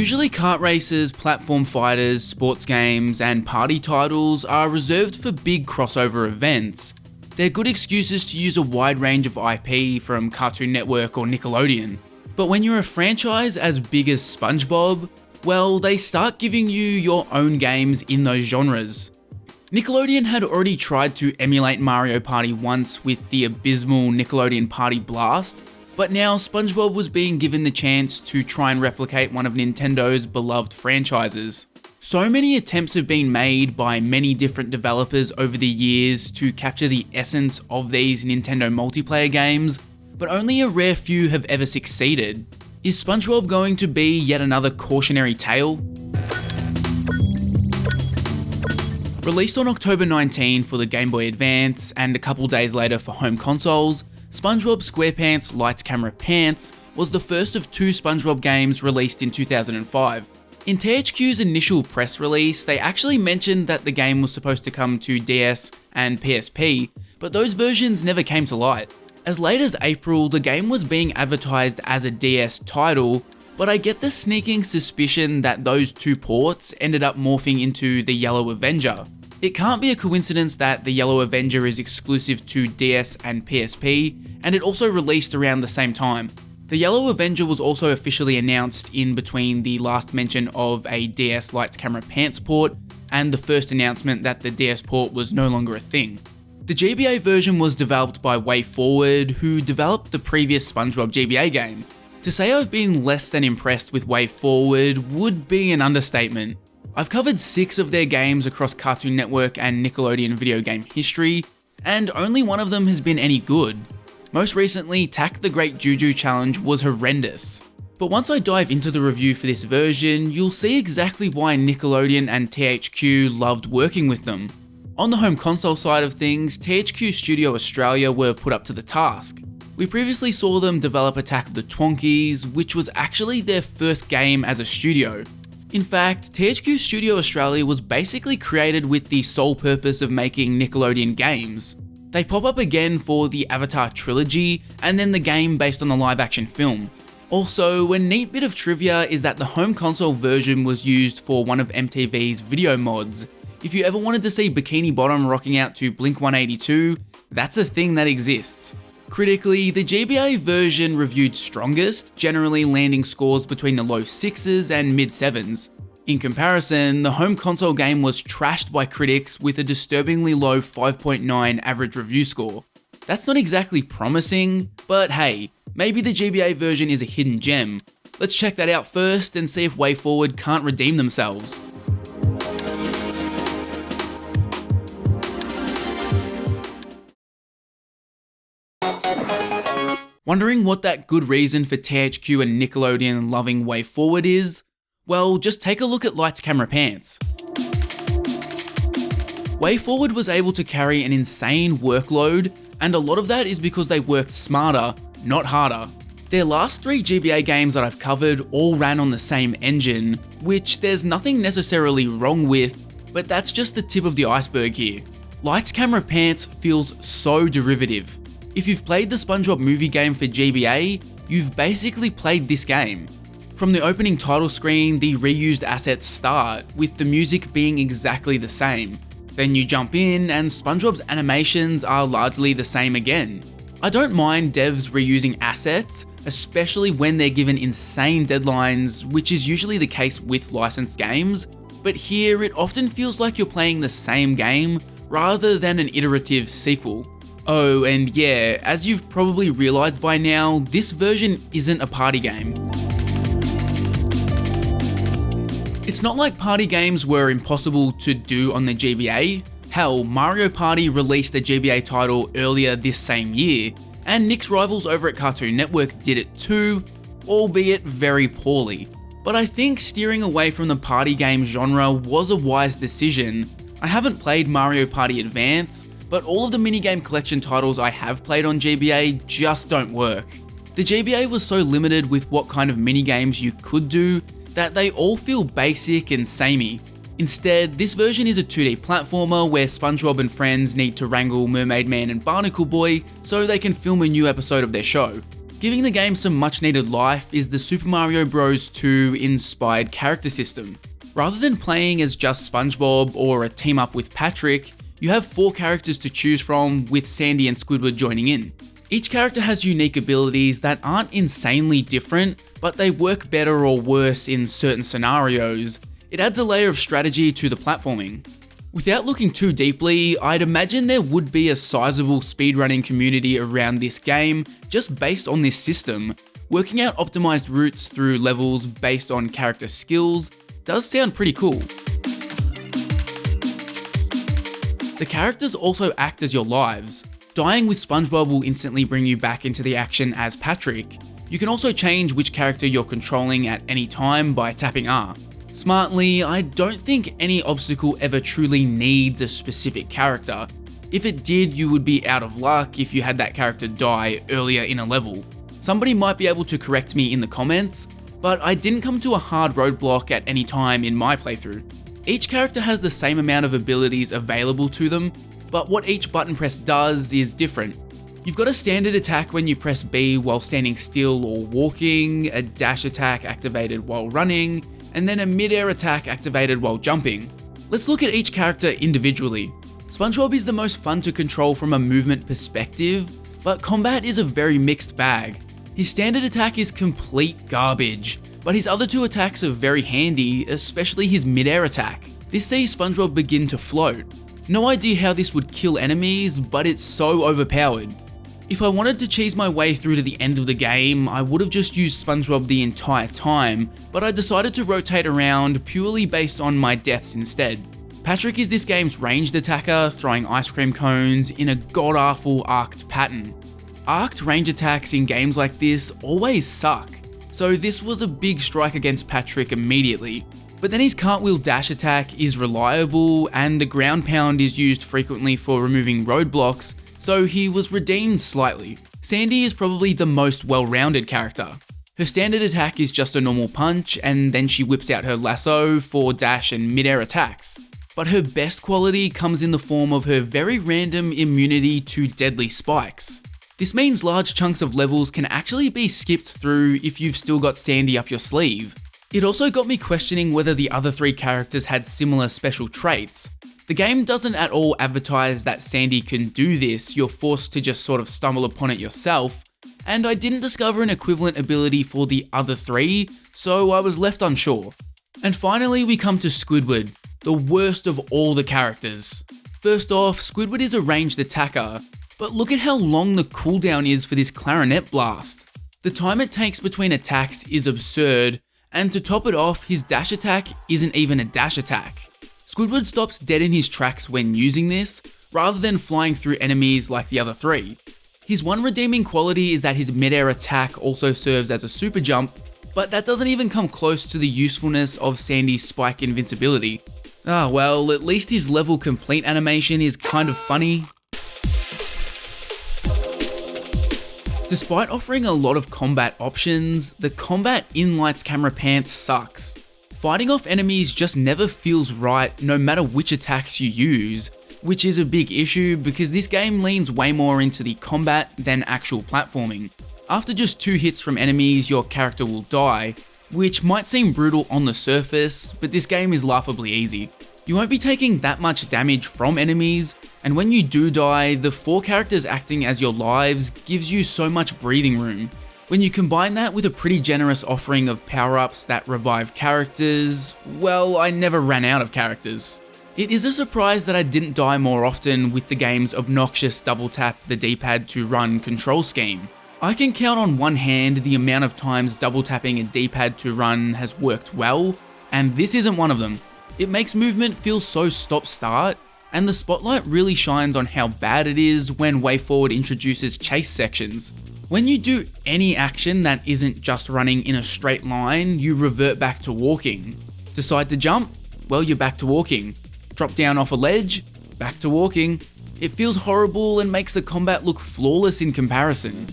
Usually kart races, platform fighters, sports games, and party titles are reserved for big crossover events. They're good excuses to use a wide range of IP from Cartoon Network or Nickelodeon. But when you're a franchise as big as SpongeBob, well, they start giving you your own games in those genres. Nickelodeon had already tried to emulate Mario Party once with the abysmal Nickelodeon Party Blast, but now SpongeBob was being given the chance to try and replicate one of Nintendo's beloved franchises. So many attempts have been made by many different developers over the years to capture the essence of these Nintendo multiplayer games, but only a rare few have ever succeeded. Is SpongeBob going to be yet another cautionary tale? Released on October 19 for the Game Boy Advance and a couple days later for home consoles, SpongeBob SquarePants Lights Camera Pants was the first of two SpongeBob games released in 2005. In THQ's initial press release, they actually mentioned that the game was supposed to come to DS and PSP, but those versions never came to light. As late as April, the game was being advertised as a DS title, but I get the sneaking suspicion that those two ports ended up morphing into the Yellow Avenger. It can't be a coincidence that the Yellow Avenger is exclusive to DS and PSP, and it also released around the same time. The Yellow Avenger was also officially announced in between the last mention of a DS Lights Camera Pants port and the first announcement that the DS port was no longer a thing. The GBA version was developed by WayForward, who developed the previous SpongeBob GBA game. To say I've been less than impressed with WayForward would be an understatement. I've covered 6 of their games across Cartoon Network and Nickelodeon video game history, and only one of them has been any good. Most recently, Tak the Great Juju Challenge was horrendous. But once I dive into the review for this version, you'll see exactly why Nickelodeon and THQ loved working with them. On the home console side of things, THQ Studio Australia were put up to the task. We previously saw them develop Attack of the Twonkies, which was actually their first game as a studio. In fact, THQ Studio Australia was basically created with the sole purpose of making Nickelodeon games. They pop up again for the Avatar trilogy, and then the game based on the live action film. Also, a neat bit of trivia is that the home console version was used for one of MTV's video mods. If you ever wanted to see Bikini Bottom rocking out to Blink 182, that's a thing that exists. Critically, the GBA version reviewed strongest, generally landing scores between the low 6s and mid 7s. In comparison, the home console game was trashed by critics with a disturbingly low 5.9 average review score. That's not exactly promising, but hey, maybe the GBA version is a hidden gem. Let's check that out first and see if WayForward can't redeem themselves. Wondering what that good reason for THQ and Nickelodeon loving WayForward is? Well, just take a look at Lights Camera Pants. WayForward was able to carry an insane workload, and a lot of that is because they worked smarter, not harder. Their last 3 GBA games that I've covered all ran on the same engine, which there's nothing necessarily wrong with, but that's just the tip of the iceberg here. Lights Camera Pants feels so derivative. If you've played the SpongeBob movie game for GBA, you've basically played this game. From the opening title screen, the reused assets start, with the music being exactly the same. Then you jump in, and SpongeBob's animations are largely the same again. I don't mind devs reusing assets, especially when they're given insane deadlines, which is usually the case with licensed games, but here it often feels like you're playing the same game rather than an iterative sequel. Oh, and yeah, as you've probably realized by now, this version isn't a party game. It's not like party games were impossible to do on the GBA. Hell, Mario Party released a GBA title earlier this same year, and Nick's rivals over at Cartoon Network did it too, albeit very poorly. But I think steering away from the party game genre was a wise decision. I haven't played Mario Party Advance, but all of the minigame collection titles I have played on GBA just don't work. The GBA was so limited with what kind of minigames you could do that they all feel basic and samey. Instead, this version is a 2D platformer where SpongeBob and friends need to wrangle Mermaid Man and Barnacle Boy so they can film a new episode of their show. Giving the game some much needed life is the Super Mario Bros. 2 inspired character system. Rather than playing as just SpongeBob or a team up with Patrick, you have 4 characters to choose from, with Sandy and Squidward joining in. Each character has unique abilities that aren't insanely different, but they work better or worse in certain scenarios. It adds a layer of strategy to the platforming. Without looking too deeply, I'd imagine there would be a sizable speedrunning community around this game just based on this system. Working out optimized routes through levels based on character skills does sound pretty cool. The characters also act as your lives. Dying with SpongeBob will instantly bring you back into the action as Patrick. You can also change which character you're controlling at any time by tapping R. Smartly, I don't think any obstacle ever truly needs a specific character. If it did, you would be out of luck if you had that character die earlier in a level. Somebody might be able to correct me in the comments, but I didn't come to a hard roadblock at any time in my playthrough. Each character has the same amount of abilities available to them, but what each button press does is different. You've got a standard attack when you press B while standing still or walking, a dash attack activated while running, and then a mid-air attack activated while jumping. Let's look at each character individually. SpongeBob is the most fun to control from a movement perspective, but combat is a very mixed bag. His standard attack is complete garbage, but his other 2 attacks are very handy, especially his mid-air attack. This sees SpongeBob begin to float. No idea how this would kill enemies, but it's so overpowered. If I wanted to cheese my way through to the end of the game, I would have just used SpongeBob the entire time, but I decided to rotate around purely based on my deaths instead. Patrick is this game's ranged attacker, throwing ice cream cones in a god-awful arced pattern. Arced range attacks in games like this always suck, so this was a big strike against Patrick immediately. But then his cartwheel dash attack is reliable, and the ground pound is used frequently for removing roadblocks, so he was redeemed slightly. Sandy is probably the most well-rounded character. Her standard attack is just a normal punch, and then she whips out her lasso for dash and mid-air attacks. But her best quality comes in the form of her very random immunity to deadly spikes. This means large chunks of levels can actually be skipped through if you've still got Sandy up your sleeve. It also got me questioning whether the other 3 characters had similar special traits. The game doesn't at all advertise that Sandy can do this, you're forced to just sort of stumble upon it yourself, and I didn't discover an equivalent ability for the other 3, so I was left unsure. And finally we come to Squidward, the worst of all the characters. First off, Squidward is a ranged attacker, but look at how long the cooldown is for this clarinet blast. The time it takes between attacks is absurd, and to top it off, his dash attack isn't even a dash attack. Squidward stops dead in his tracks when using this, rather than flying through enemies like the other 3. His one redeeming quality is that his mid-air attack also serves as a super jump, but that doesn't even come close to the usefulness of Sandy's spike invincibility. Ah well, at least his level complete animation is kind of funny. Despite offering a lot of combat options, the combat in Lights Camera Pants sucks. Fighting off enemies just never feels right no matter which attacks you use, which is a big issue because this game leans way more into the combat than actual platforming. After just 2 hits from enemies, your character will die, which might seem brutal on the surface, but this game is laughably easy. You won't be taking that much damage from enemies, and when you do die, the 4 characters acting as your lives gives you so much breathing room. When you combine that with a pretty generous offering of power-ups that revive characters, well, I never ran out of characters. It is a surprise that I didn't die more often with the game's obnoxious double tap the D-pad to run control scheme. I can count on one hand the amount of times double tapping a D-pad to run has worked well, and this isn't one of them. It makes movement feel so stop-start, and the spotlight really shines on how bad it is when WayForward introduces chase sections. When you do any action that isn't just running in a straight line, you revert back to walking. Decide to jump? Well, you're back to walking. Drop down off a ledge? Back to walking. It feels horrible and makes the combat look flawless in comparison.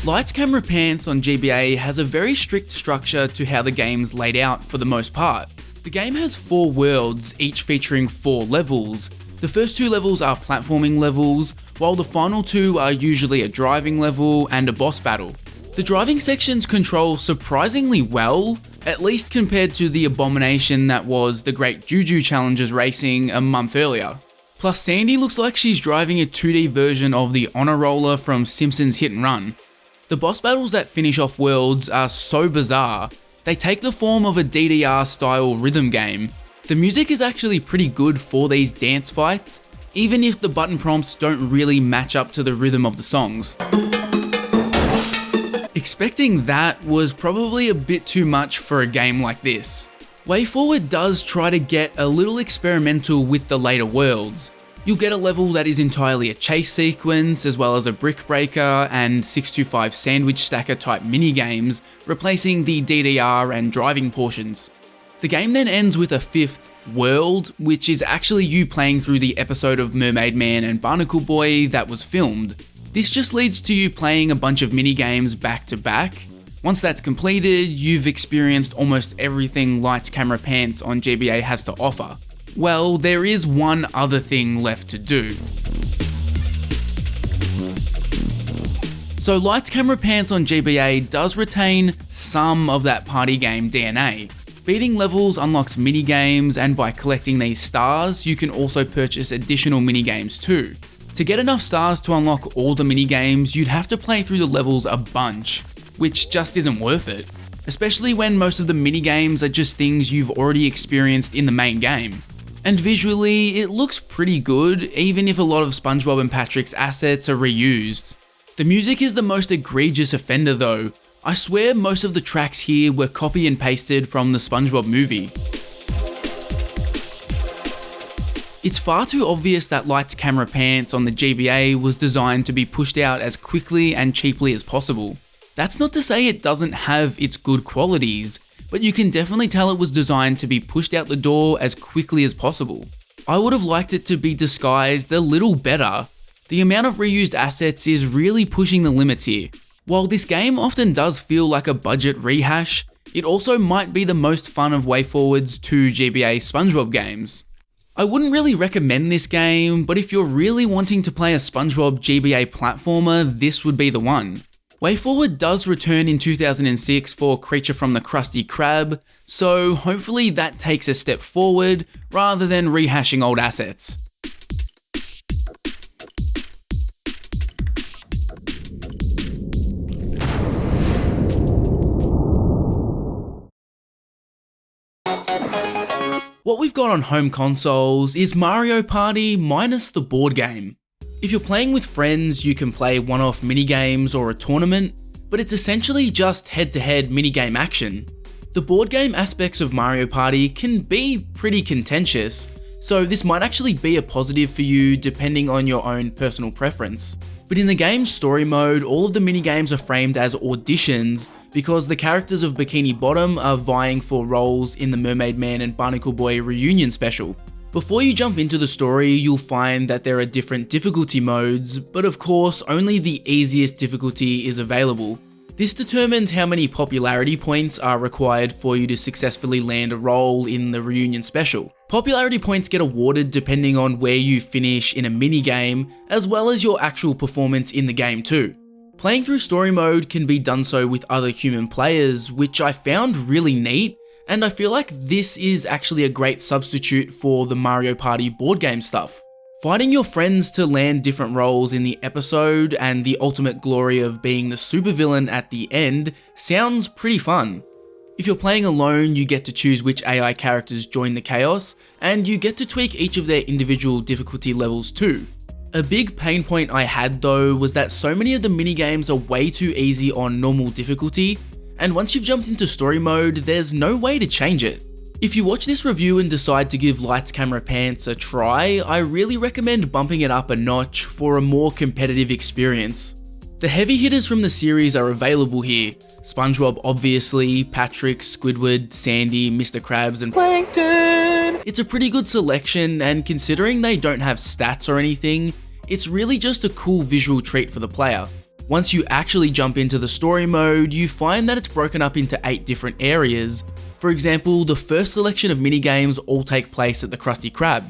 Lights Camera Pants on GBA has a very strict structure to how the game's laid out for the most part. The game has 4 worlds, each featuring 4 levels. The first 2 levels are platforming levels, while the final two are usually a driving level and a boss battle. The driving sections control surprisingly well, at least compared to the abomination that was the Great Juju Challengers racing a month earlier. Plus, Sandy looks like she's driving a 2D version of the honor roller from Simpsons Hit and Run. The boss battles that finish off worlds are so bizarre, they take the form of a DDR style rhythm game. The music is actually pretty good for these dance fights, even if the button prompts don't really match up to the rhythm of the songs. Expecting that was probably a bit too much for a game like this. WayForward does try to get a little experimental with the later worlds. You'll get a level that is entirely a chase sequence, as well as a brick breaker and 625 sandwich stacker type minigames, replacing the DDR and driving portions. The game then ends with a fifth world, which is actually you playing through the episode of Mermaid Man and Barnacle Boy that was filmed. This just leads to you playing a bunch of minigames back to back. Once that's completed, you've experienced almost everything Lights Camera Pants on GBA has to offer. Well, there is one other thing left to do. So Lights Camera Pants on GBA does retain some of that party game DNA. Beating levels unlocks minigames, and by collecting these stars, you can also purchase additional minigames too. To get enough stars to unlock all the minigames, you'd have to play through the levels a bunch, which just isn't worth it, especially when most of the minigames are just things you've already experienced in the main game. And visually, it looks pretty good, even if a lot of SpongeBob and Patrick's assets are reused. The music is the most egregious offender though. I swear most of the tracks here were copy and pasted from the SpongeBob movie. It's far too obvious that Lights Camera Pants on the GBA was designed to be pushed out as quickly and cheaply as possible. That's not to say it doesn't have its good qualities, but you can definitely tell it was designed to be pushed out the door as quickly as possible. I would have liked it to be disguised a little better. The amount of reused assets is really pushing the limits here. While this game often does feel like a budget rehash, it also might be the most fun of WayForward's two GBA SpongeBob games. I wouldn't really recommend this game, but if you're really wanting to play a SpongeBob GBA platformer, this would be the one. WayForward does return in 2006 for Creature from the Krusty Krab, so hopefully that takes a step forward rather than rehashing old assets. What we've got on home consoles is Mario Party minus the board game. If you're playing with friends, you can play one-off minigames or a tournament, but it's essentially just head-to-head minigame action. The board game aspects of Mario Party can be pretty contentious, so this might actually be a positive for you depending on your own personal preference. But in the game's story mode, all of the minigames are framed as auditions because the characters of Bikini Bottom are vying for roles in the Mermaid Man and Barnacle Boy reunion special. Before you jump into the story, you'll find that there are different difficulty modes, but of course, only the easiest difficulty is available. This determines how many popularity points are required for you to successfully land a role in the reunion special. Popularity points get awarded depending on where you finish in a minigame, as well as your actual performance in the game too. Playing through story mode can be done so with other human players, which I found really neat, and I feel like this is actually a great substitute for the Mario Party board game stuff. Fighting your friends to land different roles in the episode and the ultimate glory of being the supervillain at the end sounds pretty fun. If you're playing alone, you get to choose which AI characters join the chaos, and you get to tweak each of their individual difficulty levels too. A big pain point I had though was that so many of the minigames are way too easy on normal difficulty, and once you've jumped into story mode, there's no way to change it. If you watch this review and decide to give Lights Camera Pants a try, I really recommend bumping it up a notch for a more competitive experience. The heavy hitters from the series are available here. SpongeBob obviously, Patrick, Squidward, Sandy, Mr. Krabs and Plankton! It's a pretty good selection, and considering they don't have stats or anything, it's really just a cool visual treat for the player. Once you actually jump into the story mode, you find that it's broken up into 8 different areas. For example, the first selection of minigames all take place at the Krusty Krab.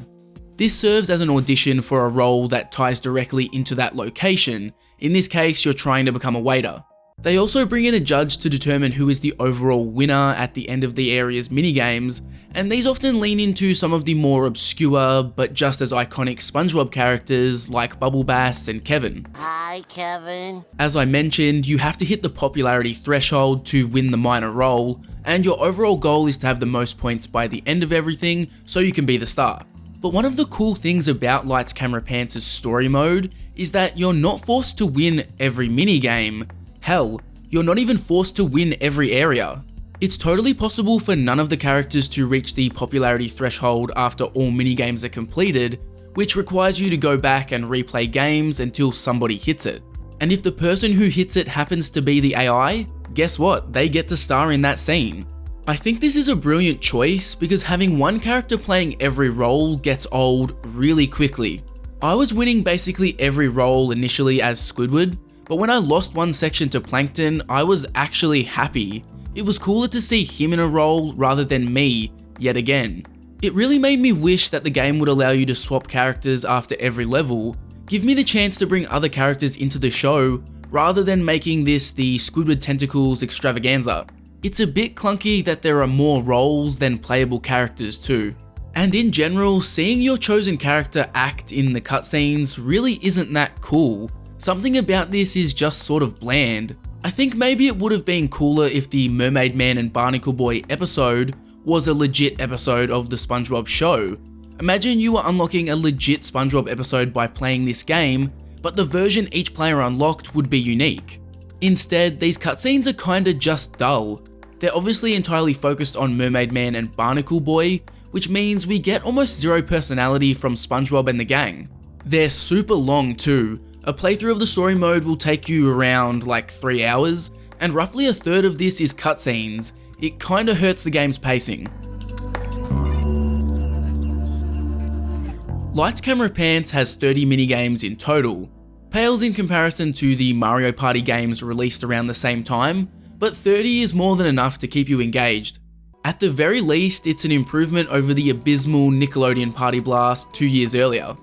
This serves as an audition for a role that ties directly into that location. In this case, you're trying to become a waiter. They also bring in a judge to determine who is the overall winner at the end of the area's minigames, and these often lean into some of the more obscure but just as iconic SpongeBob characters like Bubble Bass and Kevin. Hi, Kevin. As I mentioned, you have to hit the popularity threshold to win the minor role, and your overall goal is to have the most points by the end of everything so you can be the star. But one of the cool things about Lights Camera Pants' story mode is that you're not forced to win every minigame. Hell, you're not even forced to win every area. It's totally possible for none of the characters to reach the popularity threshold after all minigames are completed, which requires you to go back and replay games until somebody hits it. And if the person who hits it happens to be the AI, guess what? They get to star in that scene. I think this is a brilliant choice because having one character playing every role gets old really quickly. I was winning basically every role initially as Squidward, but when I lost one section to Plankton, I was actually happy. It was cooler to see him in a role rather than me, yet again. It really made me wish that the game would allow you to swap characters after every level, give me the chance to bring other characters into the show, rather than making this the Squidward Tentacles extravaganza. It's a bit clunky that there are more roles than playable characters too. And in general, seeing your chosen character act in the cutscenes really isn't that cool. Something about this is just sort of bland. I think maybe it would have been cooler if the Mermaid Man and Barnacle Boy episode was a legit episode of the SpongeBob show. Imagine you were unlocking a legit SpongeBob episode by playing this game, but the version each player unlocked would be unique. Instead, these cutscenes are kinda just dull. They're obviously entirely focused on Mermaid Man and Barnacle Boy, which means we get almost zero personality from SpongeBob and the gang. They're super long too. A playthrough of the story mode will take you around like 3 hours, and roughly a third of this is cutscenes. It kinda hurts the game's pacing. Lights Camera Pants has 30 minigames in total. Pales in comparison to the Mario Party games released around the same time, but 30 is more than enough to keep you engaged. At the very least, it's an improvement over the abysmal Nickelodeon Party Blast 2 years earlier.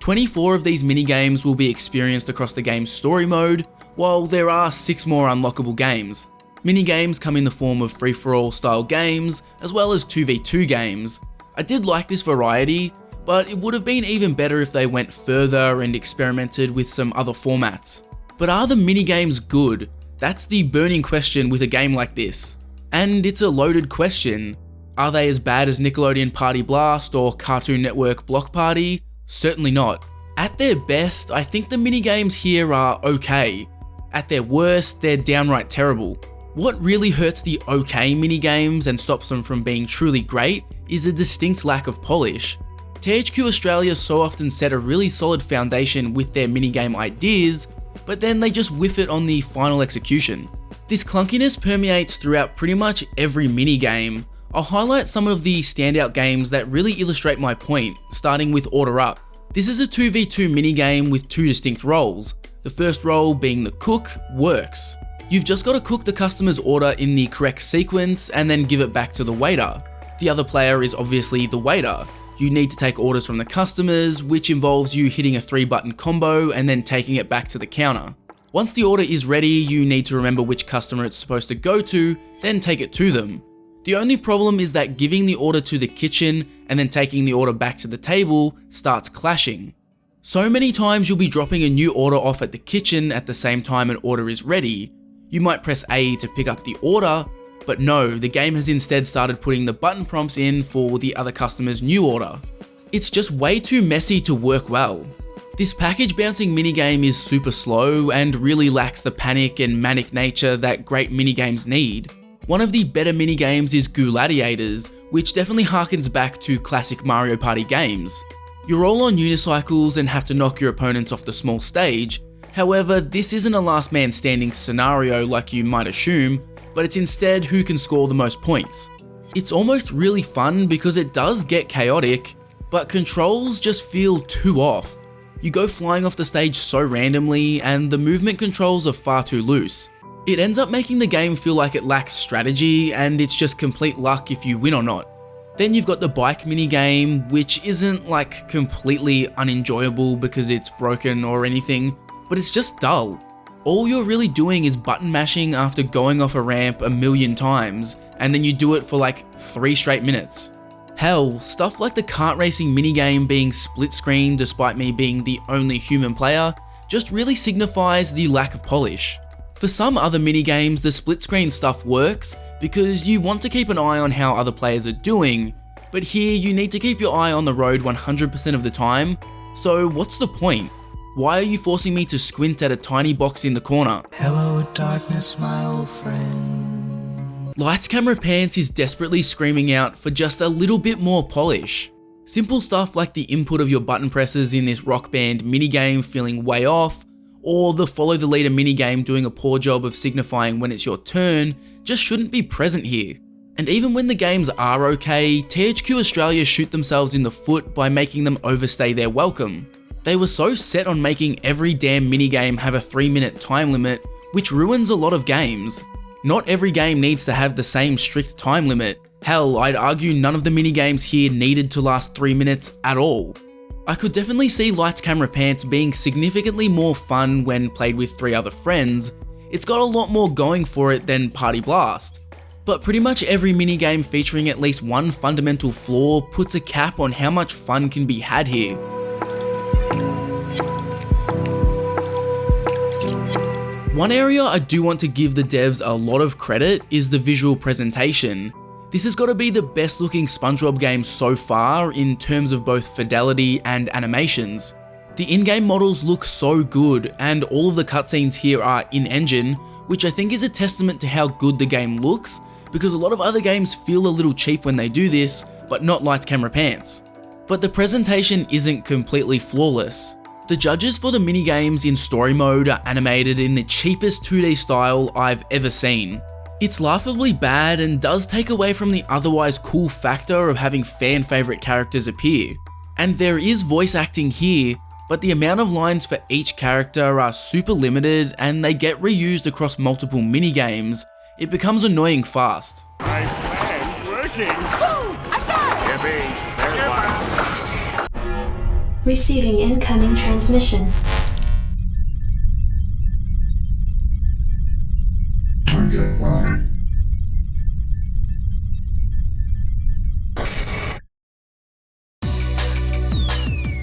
24 of these minigames will be experienced across the game's story mode, while there are 6 more unlockable games. Minigames come in the form of free-for-all style games, as well as 2v2 games. I did like this variety, but it would have been even better if they went further and experimented with some other formats. But are the minigames good? That's the burning question with a game like this. And it's a loaded question. Are they as bad as Nickelodeon Party Blast or Cartoon Network Block Party? Certainly not. At their best, I think the minigames here are okay. At their worst, they're downright terrible. What really hurts the okay minigames and stops them from being truly great is a distinct lack of polish. THQ Australia so often set a really solid foundation with their minigame ideas, but then they just whiff it on the final execution. This clunkiness permeates throughout pretty much every minigame. I'll highlight some of the standout games that really illustrate my point, starting with Order Up. This is a 2v2 minigame with 2 distinct roles. The first role, being the cook, works. You've just got to cook the customer's order in the correct sequence and then give it back to the waiter. The other player is obviously the waiter. You need to take orders from the customers, which involves you hitting a 3-button combo and then taking it back to the counter. Once the order is ready, you need to remember which customer it's supposed to go to, then take it to them. The only problem is that giving the order to the kitchen and then taking the order back to the table starts clashing. So many times you'll be dropping a new order off at the kitchen at the same time an order is ready. You might press A to pick up the order, but no, the game has instead started putting the button prompts in for the other customer's new order. It's just way too messy to work well. This package bouncing minigame is super slow and really lacks the panic and manic nature that great minigames need. One of the better minigames is Gladiators, which definitely harkens back to classic Mario Party games. You're all on unicycles and have to knock your opponents off the small stage. However, this isn't a last man standing scenario like you might assume, but it's instead who can score the most points. It's almost really fun because it does get chaotic, but controls just feel too off. You go flying off the stage so randomly, and the movement controls are far too loose. It ends up making the game feel like it lacks strategy, and it's just complete luck if you win or not. Then you've got the bike minigame, which isn't like completely unenjoyable because it's broken or anything, but it's just dull. All you're really doing is button mashing after going off a ramp a million times, and then you do it for like 3 straight minutes. Hell, stuff like the kart racing minigame being split screen despite me being the only human player just really signifies the lack of polish. For some other minigames, the split screen stuff works because you want to keep an eye on how other players are doing, but here you need to keep your eye on the road 100% of the time, so what's the point? Why are you forcing me to squint at a tiny box in the corner? Hello darkness, my old friend. Lights Camera Pants is desperately screaming out for just a little bit more polish. Simple stuff like the input of your button presses in this Rock Band minigame feeling way off, or the follow the leader minigame doing a poor job of signifying when it's your turn, just shouldn't be present here. And even when the games are okay, THQ Australia shoot themselves in the foot by making them overstay their welcome. They were so set on making every damn minigame have a 3-minute time limit, which ruins a lot of games. Not every game needs to have the same strict time limit. Hell, I'd argue none of the minigames here needed to last 3 minutes at all. I could definitely see Lights Camera Pants being significantly more fun when played with 3 other friends. It's got a lot more going for it than Party Blast. But pretty much every minigame featuring at least one fundamental flaw puts a cap on how much fun can be had here. One area I do want to give the devs a lot of credit is the visual presentation. This has got to be the best looking SpongeBob game so far in terms of both fidelity and animations. The in-game models look so good, and all of the cutscenes here are in-engine, which I think is a testament to how good the game looks, because a lot of other games feel a little cheap when they do this, but not Lights Camera Pants. But the presentation isn't completely flawless. The judges for the minigames in story mode are animated in the cheapest 2D style I've ever seen. It's laughably bad and does take away from the otherwise cool factor of having fan favourite characters appear. And there is voice acting here, but the amount of lines for each character are super limited and they get reused across multiple minigames. It becomes annoying fast. My plan's working! Woo! I'm back! Yippee! There's one! Receiving incoming transmission.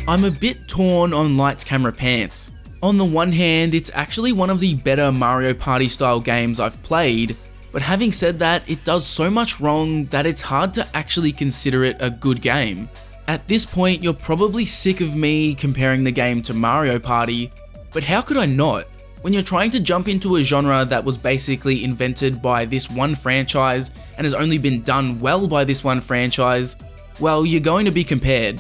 I'm a bit torn on Lights Camera Pants. On the one hand, it's actually one of the better Mario Party style games I've played, but having said that, it does so much wrong that it's hard to actually consider it a good game. At this point, you're probably sick of me comparing the game to Mario Party, but how could I not? When you're trying to jump into a genre that was basically invented by this one franchise and has only been done well by this one franchise, well, you're going to be compared.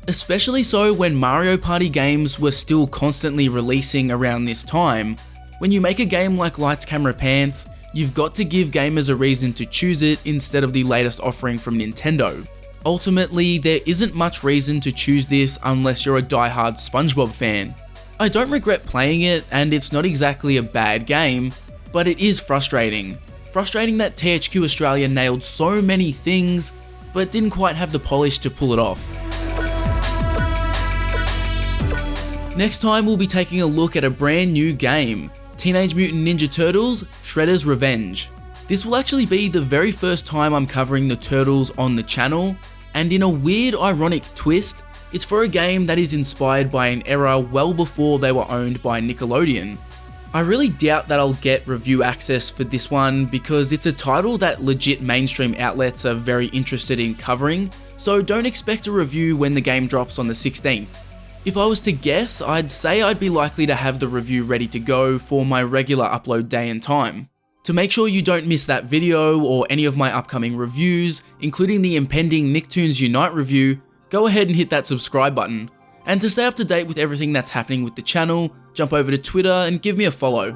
Especially so when Mario Party games were still constantly releasing around this time. When you make a game like Lights Camera Pants, you've got to give gamers a reason to choose it instead of the latest offering from Nintendo. Ultimately, there isn't much reason to choose this unless you're a die-hard SpongeBob fan. I don't regret playing it, and it's not exactly a bad game, but it is frustrating. Frustrating that THQ Australia nailed so many things, but didn't quite have the polish to pull it off. Next time we'll be taking a look at a brand new game, Teenage Mutant Ninja Turtles: Shredder's Revenge. This will actually be the very first time I'm covering the Turtles on the channel, and in a weird ironic twist, it's for a game that is inspired by an era well before they were owned by Nickelodeon. I really doubt that I'll get review access for this one because it's a title that legit mainstream outlets are very interested in covering, so don't expect a review when the game drops on the 16th. If I was to guess, I'd say I'd be likely to have the review ready to go for my regular upload day and time. To make sure you don't miss that video or any of my upcoming reviews, including the impending Nicktoons Unite review, go ahead and hit that subscribe button. And to stay up to date with everything that's happening with the channel, jump over to Twitter and give me a follow.